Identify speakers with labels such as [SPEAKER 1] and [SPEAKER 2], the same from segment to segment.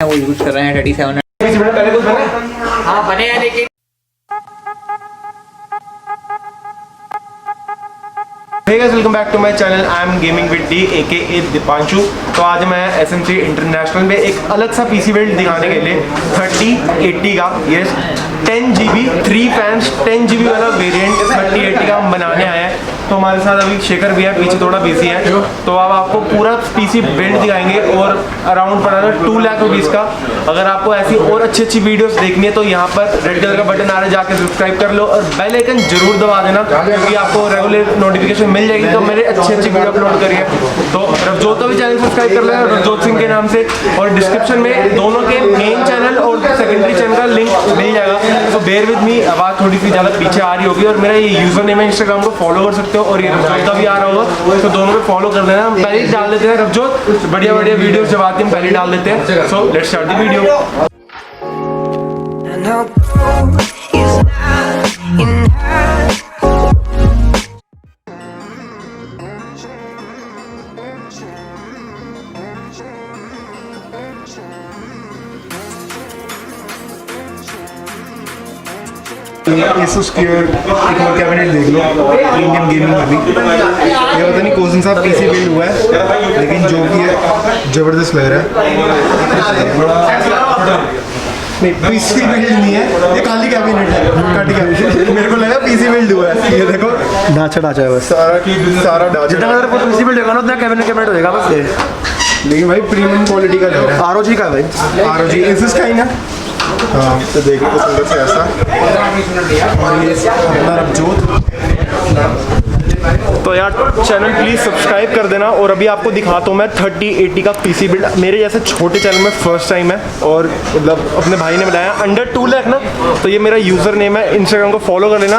[SPEAKER 1] वो यूज कर रहे हैं 37।
[SPEAKER 2] पहले कुछ बने?
[SPEAKER 1] हाँ बने हैं लेकिन
[SPEAKER 2] Hey guys, welcome back to my channel. I am gaming with D aka Deepanshu. तो आज मैं SMC इंटरनेशनल में एक अलग सा पीसी बिल्ड दिखाने के लिए 3080 का यस 10GB 3 फैंस 10GB वाला वेरिएंट 3080 का हम बनाने आए हैं। तो हमारे साथ अभी शेखर भी है, पीछे थोड़ा बिजी है। तो अब आपको पूरा पीसी बिल्ड दिखाएंगे और अराउंड पड़ा था 2 लाख रुपीज़ का। अगर आपको ऐसी और अच्छी अच्छी वीडियोस देखनी है तो यहाँ पर रेड कलर का बटन आ रहा है, जाके सब्सक्राइब कर लो और बेल आइकन जरूर दबा देना, क्योंकि आपको रेगुलर नोटिफिकेशन मिल जाएगी। तो मेरे अच्छी अच्छी वीडियो अपलोड करिए। तो रवजोत का भी चैनल सब्सक्राइब कर लेना, रवजोत सिंह के नाम से, और डिस्क्रिप्शन में दोनों के मेन चैनल और सेकेंडरी चैनल का लिंक मिल जाएगा। तो बेयर विद मी, आवाज़ थोड़ी सी ज़्यादा पीछे आ रही होगी। और मेरा ये यूज़र नेम है इंस्टाग्राम को फॉलो कर सकते हो, और ये रवजोत का भी आ रहा होगा, तो दोनों को फॉलो कर लेना। हम पहले ही डाल देते हैं रवजोत, बढ़िया बढ़िया वीडियो जब आती है हम पहले डाल देते हैं। So let's start the video.
[SPEAKER 3] Asus square एक और कैबिनेट देख लो इंडियन गेमिंग में भी। ये पता नहीं कोजिन साहब पीसी बिल्ड हुआ है, लेकिन जो भी है ज़बरदस्त लग रहा है। नहीं पीसी बिल्ड नहीं है, ये खाली कैबिनेट है, कट गया। मेरे को लगा पीसी बिल्ड हुआ है। ये देखो ढांचा ढांचा है बस, सारा ढांचा।
[SPEAKER 4] जितना अगर पीसी बिल्ड होगा ना उतना कैबिनेट होएगा बस ये।
[SPEAKER 3] लेकिन भाई प्रीमियम क्वालिटी का लग रहा है।
[SPEAKER 4] आरओजी का है भाई,
[SPEAKER 3] आरओजी एसुस का ही ना। हाँ तो देखिए तो सुंदर से ऐसा, और ये अपना रवजोत।
[SPEAKER 2] तो यार चैनल प्लीज़ सब्सक्राइब कर देना। और अभी आपको दिखाता हूँ मैं 3080 का पीसी बिल्ड। मेरे जैसे छोटे चैनल में फर्स्ट टाइम है, और मतलब अपने भाई ने बनाया अंडर 2 लाख ना। तो ये मेरा यूज़र नेम है, इंस्टाग्राम को फॉलो कर लेना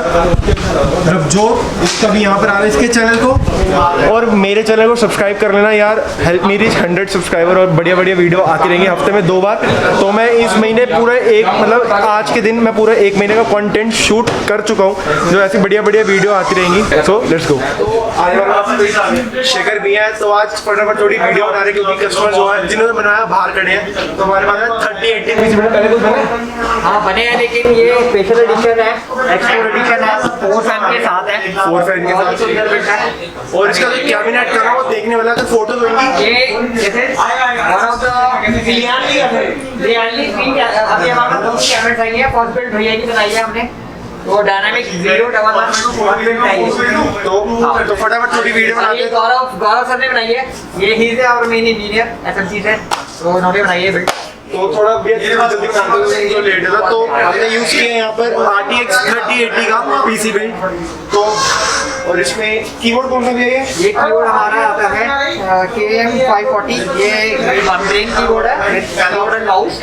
[SPEAKER 3] रवजोत। इसका भी यहाँ पर आ रहा है इसके चैनल को,
[SPEAKER 2] और मेरे चैनल को सब्सक्राइब कर लेना यार। हेल्प मी रीच 100 सब्सक्राइबर, और बढ़िया बढ़िया वीडियो आती रहेंगी हफ्ते में 2 बार। तो मैं इस महीने पूरे एक मतलब आज के दिन मैं पूरा 1 महीने का कंटेंट शूट कर चुका हूँ, जो ऐसी बढ़िया बढ़िया वीडियो आती रहेंगी। So let's go. आज हमारे पास शेखर भी है, तो आज फटाफट थोड़ी वीडियो बना रहे, क्योंकि कस्टमर जो है जिन्होंने बनाया बाहर खड़े हैं। तो हमारे पास है 3080 पीसी बिल्ड। पहले कुछ बने?
[SPEAKER 1] हाँ बने हैं, लेकिन ये स्पेशल एडिशन है, एक्सपोर्ट एडिशन है, 4 फैन के साथ है।
[SPEAKER 2] 4 फैन के
[SPEAKER 1] बहुत ही सुंदर
[SPEAKER 2] साथ,
[SPEAKER 1] बिल्ड है।
[SPEAKER 2] और इसका जो कैबिनेट कर रहा हूँ देखने वाला तो फोटो दूंगी।
[SPEAKER 1] ये जैसे वन ऑफ द रियली अभी हमारे पास 2 कैमरे आई है। फर्स्ट बिल्ड भैया की बनाई है हमने, वो डायनामिक 011
[SPEAKER 2] तो फटाफट थोड़ी वीडियो बना
[SPEAKER 1] ये गौरव सर ने बनाई है। ये ही से और मेन इंजीनियर SMC से, तो उन्होंने बनाई है बिल्ड।
[SPEAKER 2] तो थोड़ा जल्दी बनाते हैं जो लेट था। तो हमने यूज किया है यहाँ पर RTX 3080 का पीसी बिल्ड। तो और इसमें कीबोर्ड कौन सा भी है?
[SPEAKER 1] ये कीबोर्ड हमारा आता है KM 540। ये वन ब्रेन कीबोर्ड है, कीबोर्ड एंड माउस।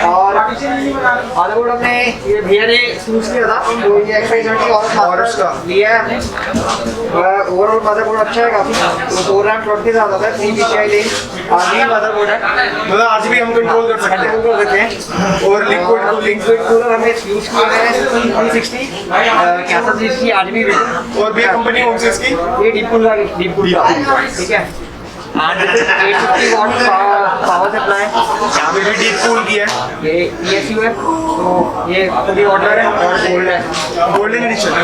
[SPEAKER 1] और मदरबोर्ड हमने ये भैया ने चूज किया था, तो ये X570 और
[SPEAKER 2] उसका
[SPEAKER 1] लिया है हमने। ओवरऑल मदरबोर्ड अच्छा है काफी। तो 4 रैम स्लॉट के साथ आता है, 3 PCI लेन RGB मदरबोर्ड है,
[SPEAKER 2] मतलब RGB हम कंट्रोल कर सकते हैं।
[SPEAKER 1] कर सकते हैं। और लिक्विड कूलर हमने यूज किया है 360 61 RGB।
[SPEAKER 2] और भी कंपनी कौन सी इसकी?
[SPEAKER 1] ये डीप कूल ठीक है। एंड 850 वाट पावर सप्लाई,
[SPEAKER 2] यहाँ पे भी डीप कूल की है।
[SPEAKER 1] ये ESU है, तो ये पूरी ऑर्डर है और गोल्ड है,
[SPEAKER 2] गोल्डन एडिशन है।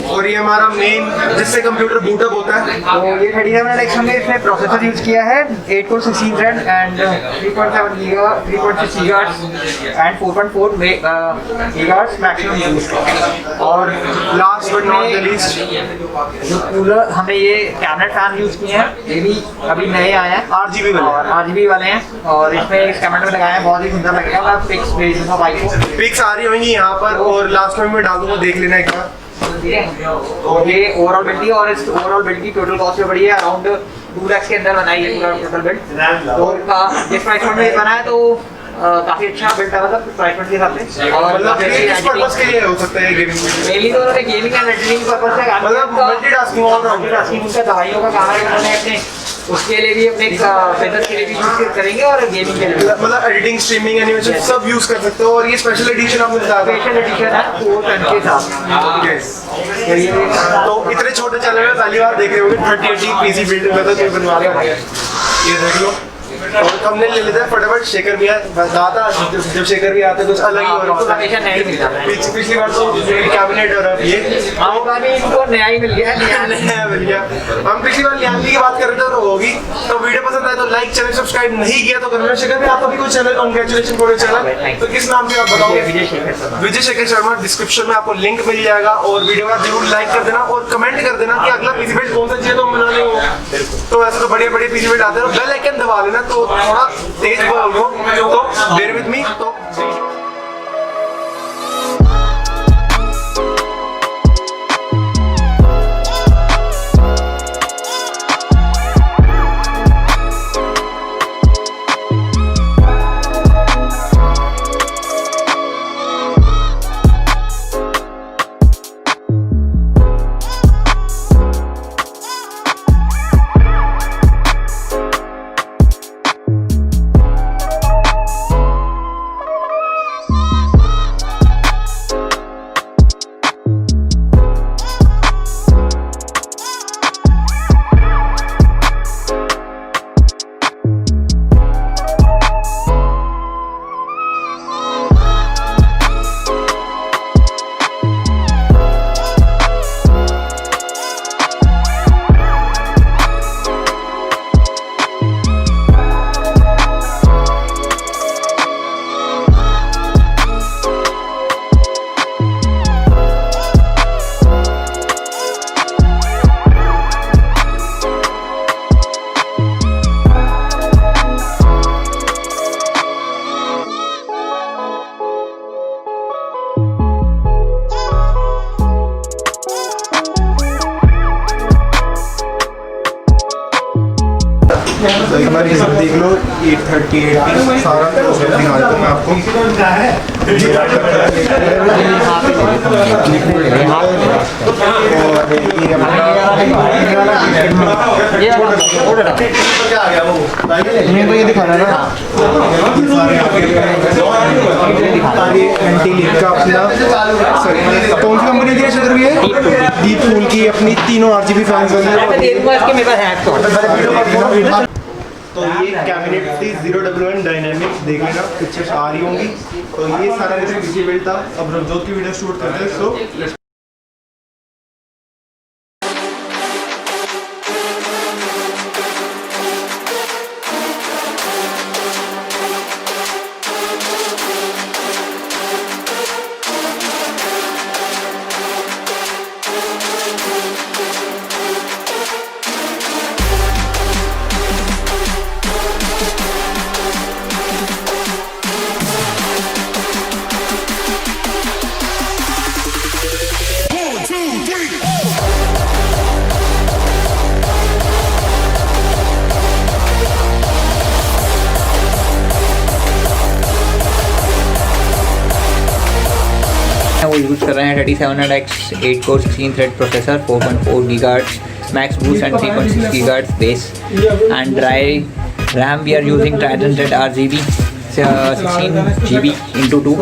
[SPEAKER 2] और ये हमारा मेन जिससे कंप्यूटर बूटअप होता है।
[SPEAKER 1] तो ये 37 हमने इसमें प्रोसेसर यूज किया है 8 core 16 thread and 3.7 3.6 gigahertz and 4.4 gigahertz maximum use. और
[SPEAKER 2] last but not the least,
[SPEAKER 1] जो कूलर हमने ये कैबिनेट फैन यूज किए हैं, ये भी अभी नए आए हैं,
[SPEAKER 2] RGB वाले।
[SPEAKER 1] और RGB वाले हैं। और इसमें इस कैबिनेट में लगाए हैं, बहुत ही सुंदर लगेगा। मैं पिक्स भेज दूंगा भाई को,
[SPEAKER 2] पिक्स आ रही होंगी यहाँ पर, और लास्ट में मैं डालूंगा, देख लेना एक बार।
[SPEAKER 1] ठीक है। और ये ओवरऑल बिल्ड, और इस ओवरऑल बिल्ड की टोटल कॉस्ट भी बड़ी है, अराउंड 2 लाख के अंदर बनाई है पूरा टोटल बिल्ड। और जिस प्राइस में बना है तो काफी अच्छा बिल्ड है, मतलब प्राइस के हिसाब से। और
[SPEAKER 2] मतलब किस पर्पस के लिए हो सकता है गेमिंग में?
[SPEAKER 1] मेनली तो उन्होंने गेमिंग एंड एडिटिंग पर्पस से,
[SPEAKER 2] मतलब मल्टीटास्किंग, ऑलराउंड
[SPEAKER 1] मल्टीटास्किंग उनका दवाइयों का काम है। उन्होंने अपने उसके लिए भी अपने बिजनेस के लिए भी यूज करेंगे और गेमिंग के लिए
[SPEAKER 2] मतलब एडिटिंग, स्ट्रीमिंग, एनिमेशन सब यूज कर सकते हो। और ये स्पेशल एडिशन आपको बता दें,
[SPEAKER 1] स्पेशल एडिशन है 4 टन के साथ।
[SPEAKER 2] यस। तो इतने छोटे चैनल में पहली बार देख रहे होंगे 3080 पीसी बिल्ड में, तो बनवा लिया। ये देख लो और हमने ले लेते हैं फटाफट। शेखर भी कहा था जब शेखर भी आता है कुछ अलग ही हो रहा होता
[SPEAKER 1] हमेशा नया ही मिलता है।
[SPEAKER 2] है। पिछली बार तो कैबिनेट और अब ये
[SPEAKER 1] होगा भी इनको नया ही मिल गया है।
[SPEAKER 2] नया मिल गया। हम पिछली बार लियांगी की बात कर रहे थे और होगी। तो वीडियो पसंद आए तो लाइक, चैनल सब्सक्राइब नहीं किया तो करना। शेखर भी आपका भी कोई channel, congratulation for your channel. तो किस नाम से आप बताओगे? विजय शेखर शर्मा। डिस्क्रिप्शन में आपको लिंक मिल जाएगा और वीडियो का जरूर लाइक कर देना और कमेंट कर देना कि अगला पीसी बिल्ड कौन सा चाहिए तो बना लेंगे। तो ऐसे तो बढ़िया बढ़िया पीसी बिल्ड आते हैं। बेल आइकन दबा लेना तो थोड़ा तेज बोल लो तो बेयर विद मी। तो
[SPEAKER 3] तो एक बार ये सब देख लो। 830 सारा दिखा देता हूँ मैं आपको। मैं तो ये दिखा रहा ना एंटी लीक का अपना, सॉरी कौन सी कंपनी की शटर भी है? डीप कूल की अपनी तीनों RGB फैंस वाली। तो ये कैबिनेट थी 0W1 डायनामिक्स, देख लेना पिक्चर्स आ रही होंगी। तो ये सारा पीसी बिल्ड था। अब रवजोत की वीडियो शूट करते हैं। सो
[SPEAKER 1] वो यूज़ कर रहे हैं 3700X 8 core 16 thread processor, 4.4 GHz max boost and 3.6 GHz base and RAM we are using Trident RGB 16GB into 2,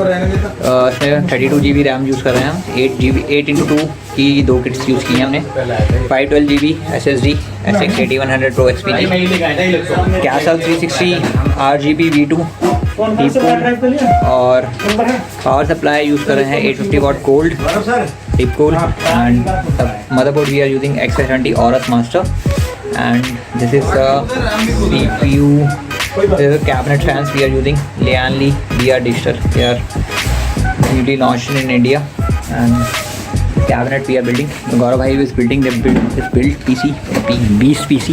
[SPEAKER 1] इसमें 32GB RAM यूज़ कर रहे हैं हम। 8x2 की 2 किट्स यूज़ की हैं हमने। 512GB SSD SX 8100 Pro XPG, Castle 360 RGB V2 deep cool और पावर सप्लाई यूज़ कर रहे हैं 850 watt cold deep cool and motherboard we are using X70 Aorus Master and this is the CPU. This is the cabinet fans we are using Lianli VR Digital. They are newly launched in India and cabinet we are building. Gaurav bhai is building the build PC, beast PC.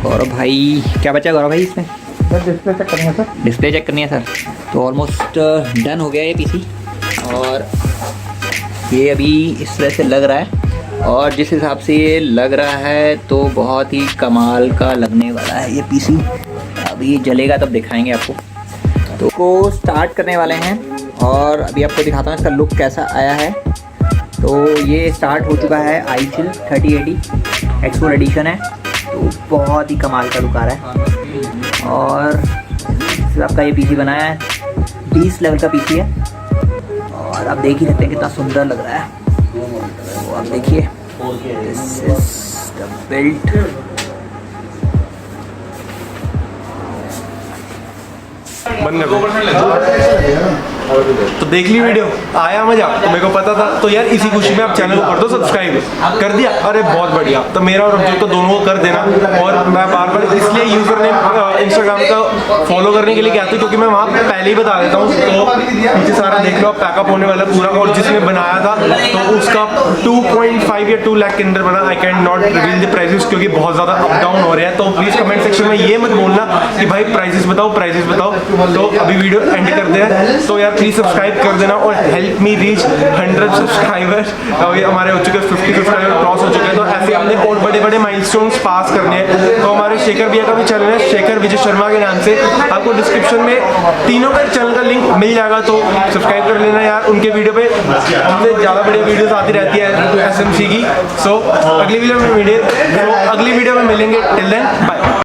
[SPEAKER 1] गौरव भाई क्या बचा गौरव भाई इसमें?
[SPEAKER 4] Display check करनी है sir.
[SPEAKER 1] Display check करनी है sir. तो ऑलमोस्ट डन हो गया ये पीसी और ये अभी इस तरह से लग रहा है और जिस हिसाब से ये लग रहा है तो बहुत ही कमाल का लगने वाला है ये पीसी। अभी जलेगा तब दिखाएंगे आपको। तो को स्टार्ट करने वाले हैं और अभी आपको दिखाता हूँ इसका लुक कैसा आया है। तो ये स्टार्ट हो चुका है iChill 3080 एक्सपोर्ट एडिशन है, तो बहुत ही कमाल का लुक आ रहा है। और आपका ये पीसी बनाया है 20 लेवल का पीसी है और आप देख ही सकते हैं कितना सुंदर लग रहा है। तो आप देखिए दिस इज द बिल्ड।
[SPEAKER 2] बंद कर तो देख ली वीडियो, आया मजा? तो मेरे को पता था, तो यार इसी खुशी में आप चैनल को कर दो सब्सक्राइब। कर दिया? अरे बहुत बढ़िया। तो मेरा और अब्दुल को दोनों को कर देना। और मैं बार बार इसलिए यूज़र ने इंस्टाग्राम का फॉलो करने के लिए कहती हूँ, क्योंकि मैं वहाँ पहले ही बता देता हूँ। तो नीचे सारा देख लो, आप पैकअप होने वाला पूरा। और जिसने बनाया था तो उसका 2.5 या 2 लाख के अंदर बना। I can not reveal the prices, क्योंकि बहुत ज़्यादा अप डाउन हो रहे हैं। तो प्लीज़ कमेंट सेक्शन में ये मत बोलना कि भाई प्राइसेस बताओ, प्राइसेस बताओ। तो अभी वीडियो एंड करते हैं। तो यार प्लीज़ सब्सक्राइब कर देना और हेल्प मी रीच 100 सब्सक्राइबर्स। अभी हमारे हो चुके हैं 50 सब्सक्राइबर क्रॉस हो चुके हैं। तो ऐसे हमने और बड़े बड़े माइलस्टोन्स पास करने हैं। तो हमारे शेखर भैया का भी चैनल है, शेखर विजय शर्मा के नाम से। आपको डिस्क्रिप्शन में तीनों का चैनल का लिंक मिल जाएगा, तो सब्सक्राइब कर लेना यार। उनके वीडियो पे हमसे ज़्यादा बढ़िया वीडियोस आती रहती है SMC की। सो अगली वीडियो में मिलेंगे। Till then bye.